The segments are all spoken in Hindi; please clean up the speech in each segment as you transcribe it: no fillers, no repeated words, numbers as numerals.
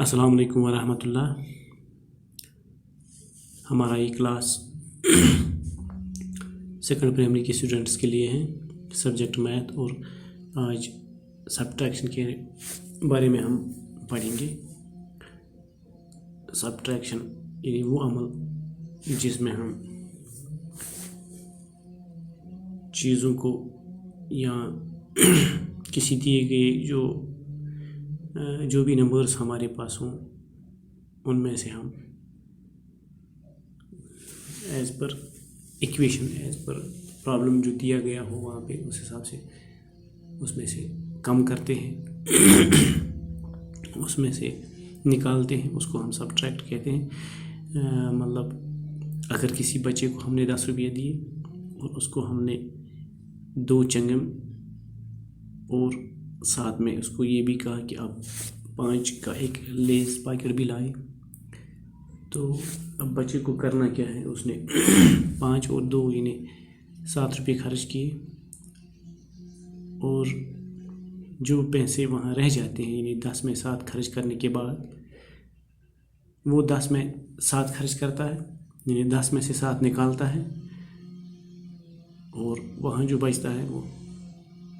अस्सलाम वालेकुम वरहमतुल्लाह। हमारा ये क्लास सेकंड प्राइमरी के स्टूडेंट्स के लिए है, सब्जेक्ट मैथ। और आज सब्ट्रैक्शन के बारे में हम पढ़ेंगे। सब्ट्रैक्शन यानी वो अमल जिसमें हम चीज़ों को या किसी दिए गए जो भी नंबर्स हमारे पास हों उनमें से हम as per equation, as per problem जो दिया गया हो वहाँ पे उस हिसाब से उसमें से कम करते हैं, उसमें से निकालते हैं, उसको हम सब्ट्रैक्ट कहते हैं। मतलब अगर किसी बच्चे को हमने 10 रुपये दिए और उसको हमने 2 चंगम और साथ में उसको ये भी कहा कि आप 5 का एक लेस पैकेट भी लाए, तो अब बच्चे को करना क्या है, उसने 5 और 2 यानी 7 रुपये खर्च किए और जो पैसे वहाँ रह जाते हैं यानी 10 में 7 खर्च करने के बाद वो 10 में 7 खर्च करता है, यानी 10 में से 7 निकालता है और वहाँ जो बचता है वो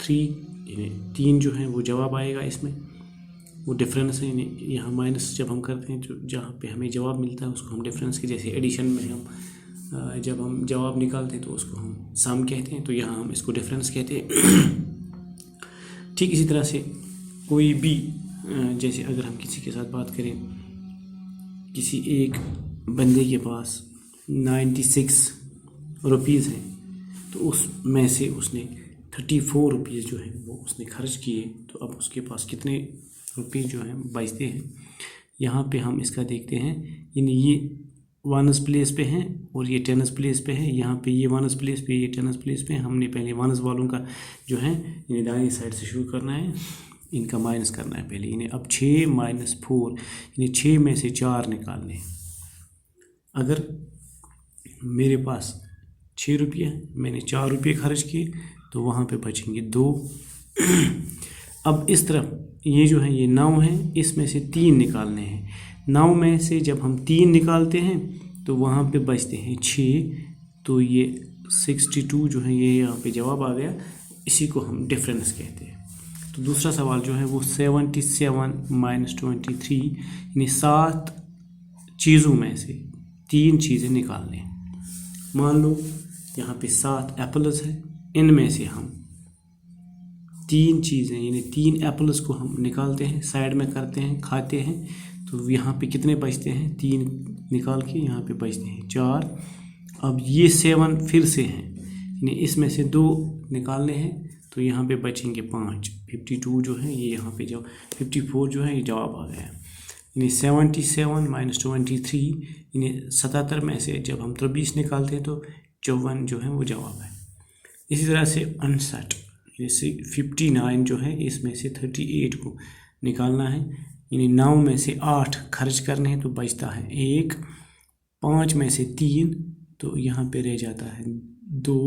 3 जो है वो जवाब आएगा। इसमें वो डिफरेंस है, यानी यहाँ माइनस जब हम करते हैं जो जहाँ पे हमें जवाब मिलता है उसको हम डिफरेंस के, जैसे एडिशन में हम जब हम जवाब निकालते हैं तो उसको हम सम कहते हैं, तो यहाँ हम इसको डिफरेंस कहते हैं। ठीक इसी तरह से कोई भी जैसे अगर हम किसी के साथ बात करें, किसी एक बंदे के पास 96 रुपीज़ हैं तो उसमें से उसने 34 रुपीज़ जो है वो उसने खर्च किए, तो अब उसके पास कितने रुपये जो हैं बचते हैं। यहाँ पे हम इसका देखते हैं, यानी ये 1s प्लेस पे हैं और ये 10s प्लेस पे है। यहाँ पे ये 1s प्लेस पे, ये 10s प्लेस पे। हमने पहले 1s वालों का जो है यानी दाहिनी साइड से शुरू करना है, इनका माइनस करना है पहले। यानी अब 6 - 4 यानी 6 में से 4 निकालने हैं। अगर मेरे पास 6 रुपये हैं, मैंने 4 रुपये खर्च किए, तो वहाँ पे बचेंगे 2। अब इस तरफ ये जो है ये 9 है, इसमें से 3 निकालने हैं। 9 में से जब हम 3 निकालते हैं तो वहाँ पे बचते हैं 6, तो ये 62 जो है ये यहाँ पे जवाब आ गया। इसी को हम डिफरेंस कहते हैं। तो दूसरा सवाल जो है वो 77 - 23 यानी 7 चीज़ों में से 3 चीज़ें निकालने हैं। मान लो यहाँ पे 7 एप्पल्स हैं, इनमें से हम 3 चीज़ें यानी 3 एप्पल्स को हम निकालते हैं, साइड में करते हैं, खाते हैं, तो यहाँ पे कितने बचते हैं, 3 निकाल के यहाँ पे बचते हैं 4। अब ये 7 फिर से हैं, यानी इसमें से 2 निकालने हैं, तो यहाँ पे बचेंगे 5। 52 जो है ये यहाँ पे जब 54 जो है ये जवाब आ गया। यानी 77 - 23 यानी 77 में से जब हम 23 निकालते हैं तो 54 जो है वो जवाब है। इसी तरह से 59 जैसे 59 जो है इसमें से 38 को निकालना है, यानी 9 में से 8 खर्च करने हैं तो बचता है 1। 5 में से 3 तो यहाँ पे रह जाता है 2।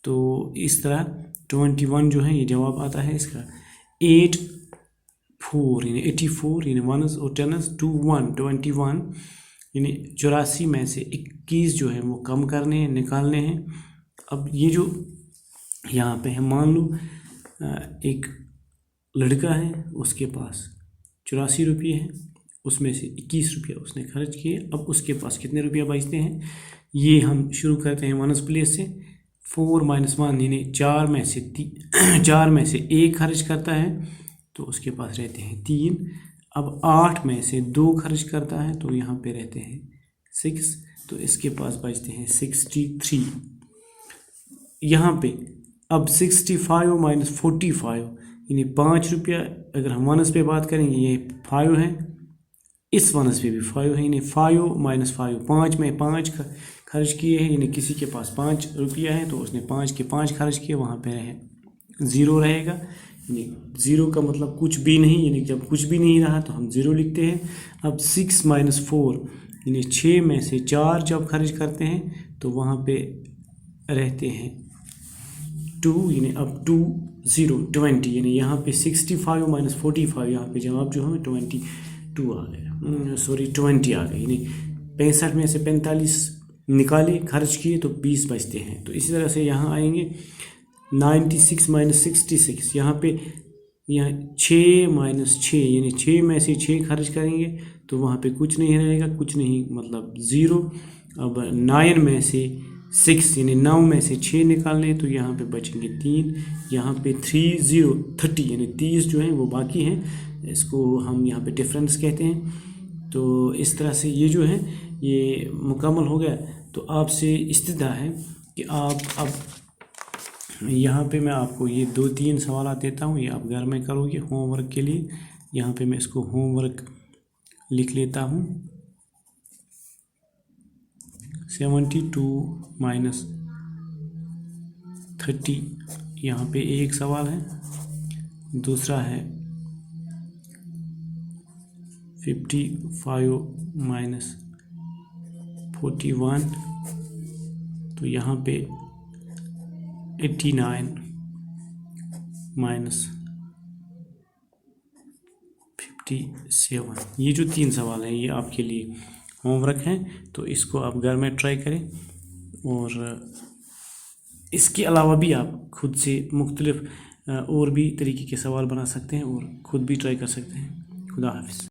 तो इस तरह 21 जो है ये जवाब आता है इसका। 84 यानी 84 यानी 1s और 10s 2 1 21 यानी 84 में से 21 जो है वो कम करने हैं, निकालने हैं। अब ये जो यहाँ पे है, मान लो एक लड़का है, उसके पास 84 रुपये हैं, उसमें से 21 रुपये उसने खर्च किए। अब उसके पास कितने रुपये बचते हैं, ये हम शुरू करते हैं 1s प्लेस से। 4 - 1 यानी 4 में से 1 खर्च करता है तो उसके पास रहते हैं 3। अब 8 में से 2 खर्च करता है तो यहाँ पे रहते हैं 6, तो इसके पास बचते हैं 63। यहाँ पे अब 65 - 45 यानी 5 रुपया, अगर हम 1s पे बात करेंगे ये 5 है, इस 1s पे भी 5 है, यानी 5 - 5 5 में 5 खर्च किए हैं, यानी किसी के पास 5 रुपया है तो उसने 5 के 5 खर्च किए, वहाँ पे रहे 0 रहेगा। यानी 0 का मतलब कुछ भी नहीं, यानी जब कुछ भी नहीं रहा तो हम 0 लिखते हैं। अब 6 - 4 यानी 6 में से 4 जब खर्च करते हैं तो वहाँ पे रहते हैं 2, यानी अब 2 0 20 यानी यहाँ पे 65 - 45 यहाँ पे जवाब जो है 2 आ गया, सॉरी 20 आ गई, यानी 65 में से 45 निकाले खर्च किए तो 20 बचते हैं। तो इसी तरह से यहाँ आएंगे 96 माइनस 66, यहाँ पे यहाँ 6 माइनस 6, यानी 6 में से 6 खर्च करेंगे तो वहाँ पे कुछ नहीं रहेगा, कुछ नहीं मतलब 0। अब 9 में से 6 यानी 9 में से 6 निकालने तो यहाँ पे बचेंगे 3, यहाँ पे 30 यानी 30 जो हैं वो बाकी हैं, इसको हम यहाँ पे डिफरेंस कहते हैं। तो इस तरह से ये जो है ये मुकम्मल हो गया। तो आपसे इस्तदा है कि आप अब यहाँ पे मैं आपको ये 2-3 सवाल देता हूँ, ये आप घर में करोगे होमवर्क के लिए। यहाँ पे मैं इसको होमवर्क लिख लेता हूँ। 72 माइनस 30, यहाँ पे एक सवाल है। दूसरा है 55 माइनस 41, तो यहाँ पे 89 माइनस 57। ये जो 3 सवाल हैं ये आपके लिए होमवर्क हैं, तो इसको आप घर में ट्राई करें। और इसके अलावा भी आप खुद से मुख्तलिफ और भी तरीके के सवाल बना सकते हैं और ख़ुद भी ट्राई कर सकते हैं। खुदा हाफिज़।